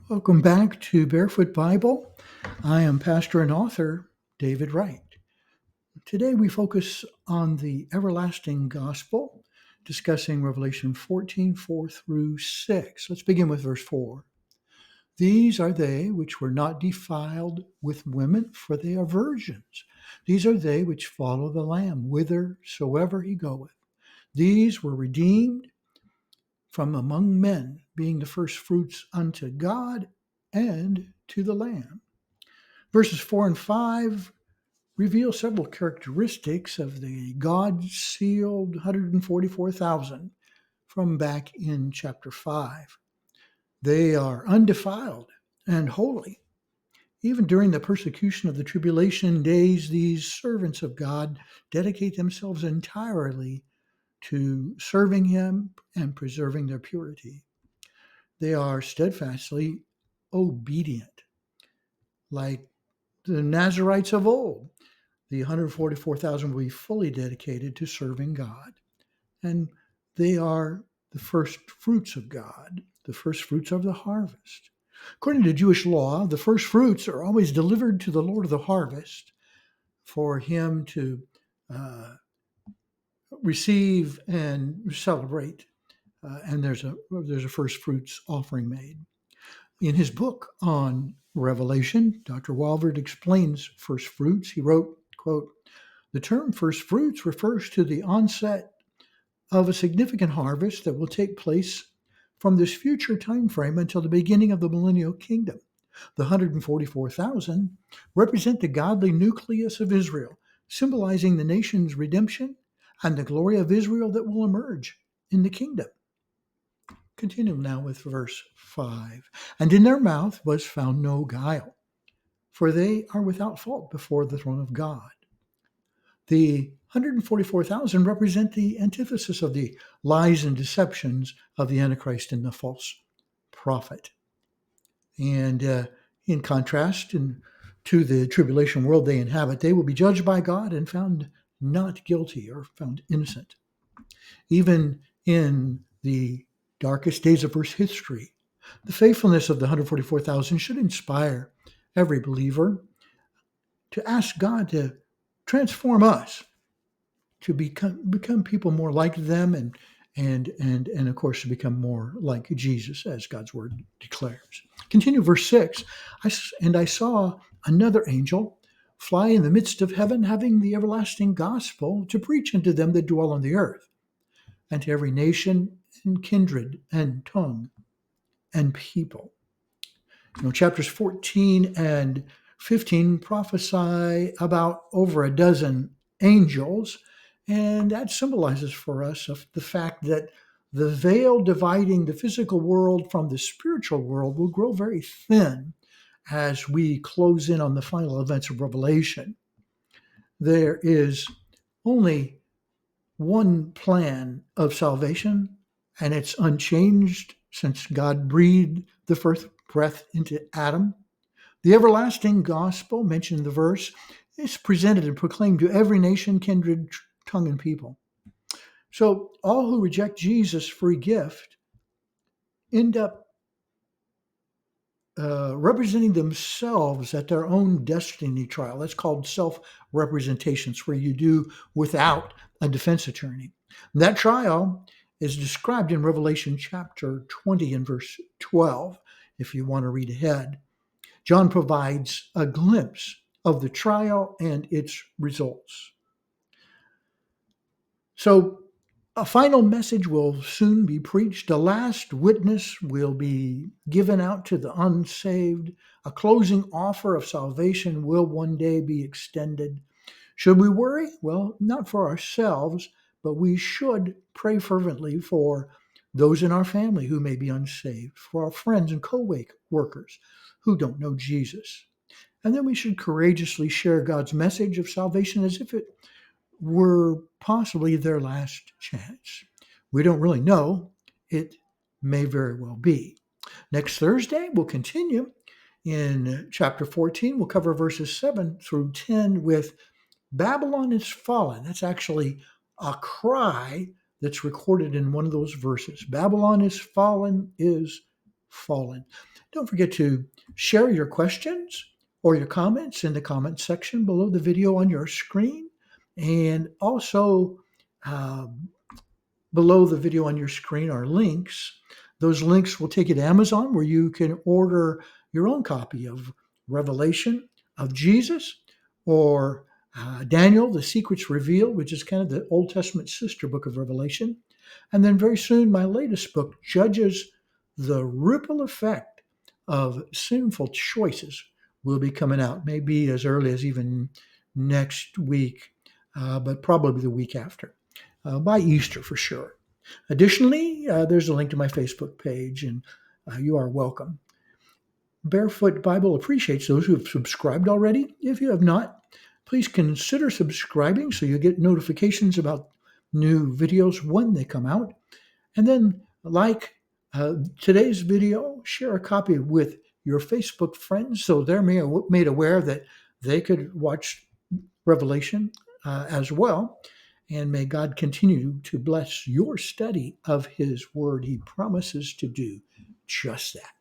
Welcome back to Barefoot Bible. I am pastor and author David Wright. Today we focus on the everlasting gospel, discussing Revelation 14, 4 through 6. Let's begin with verse 4. These are they which were not defiled with women, for they are virgins. These are they which follow the Lamb, whithersoever he goeth. These were redeemed from among men, being the first fruits unto God and to the Lamb. Verses 4 and 5 reveal several characteristics of the God-sealed 144,000 from back in chapter 5. They are undefiled and holy. Even during the persecution of the tribulation days, these servants of God dedicate themselves entirely to serving him and preserving their purity. They are steadfastly obedient, like the Nazarites of old. The 144,000 will be fully dedicated to serving God, and they are the first fruits of God, the first fruits of the harvest. According to Jewish law, the first fruits are always delivered to the Lord of the harvest for him to receive and celebrate. And there's a first fruits offering made. In his book on Revelation, Dr. Walvoord explains first fruits. He wrote, quote, "The term first fruits refers to the onset of a significant harvest that will take place from this future time frame until the beginning of the millennial kingdom. The 144,000 represent the godly nucleus of Israel, symbolizing the nation's redemption and the glory of Israel that will emerge in the kingdom." Continue now with verse 5. "And in their mouth was found no guile, for they are without fault before the throne of God." The 144,000 represent the antithesis of the lies and deceptions of the Antichrist and the false prophet. And in contrast to the tribulation world they inhabit, they will be judged by God and found not guilty or found innocent. Even in the darkest days of Earth's history, the faithfulness of the 144,000 should inspire every believer to ask God to transform us to become people more like them and of course to become more like Jesus, as God's word declares. Continue verse 6. I saw another angel fly in the midst of heaven, having the everlasting gospel to preach unto them that dwell on the earth, and to every nation and kindred and tongue and people. Chapters 14 and 15 prophesy about over a dozen angels, and that symbolizes for us of the fact that the veil dividing the physical world from the spiritual world will grow very thin as we close in on the final events of Revelation. There is only one plan of salvation, and it's unchanged since God breathed the first breath into Adam. The everlasting gospel mentioned in the verse is presented and proclaimed to every nation, kindred, tongue, and people. So all who reject Jesus' free gift end up representing themselves at their own destiny trial. That's called self-representations, where you do without a defense attorney. And that trial is described in Revelation chapter 20 and verse 12, if you want to read ahead. John provides a glimpse of the trial and its results. So a final message will soon be preached. A last witness will be given out to the unsaved. A closing offer of salvation will one day be extended. Should we worry? Well, not for ourselves, but we should pray fervently for those in our family who may be unsaved, for our friends and co-workers who don't know Jesus. And then we should courageously share God's message of salvation as if it were possibly their last chance. We don't really know. It may very well be. Next Thursday, we'll continue in chapter 14. We'll cover verses 7 through 10 with Babylon is fallen. That's actually a cry that's recorded in one of those verses. Babylon is fallen, is fallen. Don't forget to share your questions or your comments in the comment section below the video on your screen. And also, uh, below the video on your screen are links. Those links will take you to Amazon, where you can order your own copy of Revelation of Jesus, or Daniel, the Secrets Revealed, which is kind of the Old Testament sister book of Revelation. And then very soon, my latest book, Judges, the Ripple Effect of Sinful Choices, will be coming out, maybe as early as even next week, but probably the week after. By Easter for sure. Additionally, there's a link to my Facebook page, and you are welcome. Barefoot Bible appreciates those who have subscribed already. If you have not, please consider subscribing so you get notifications about new videos when they come out. And then, like today's video, share a copy with your Facebook friends so they're made aware that they could watch Revelation as well. And may God continue to bless your study of His Word. He promises to do just that.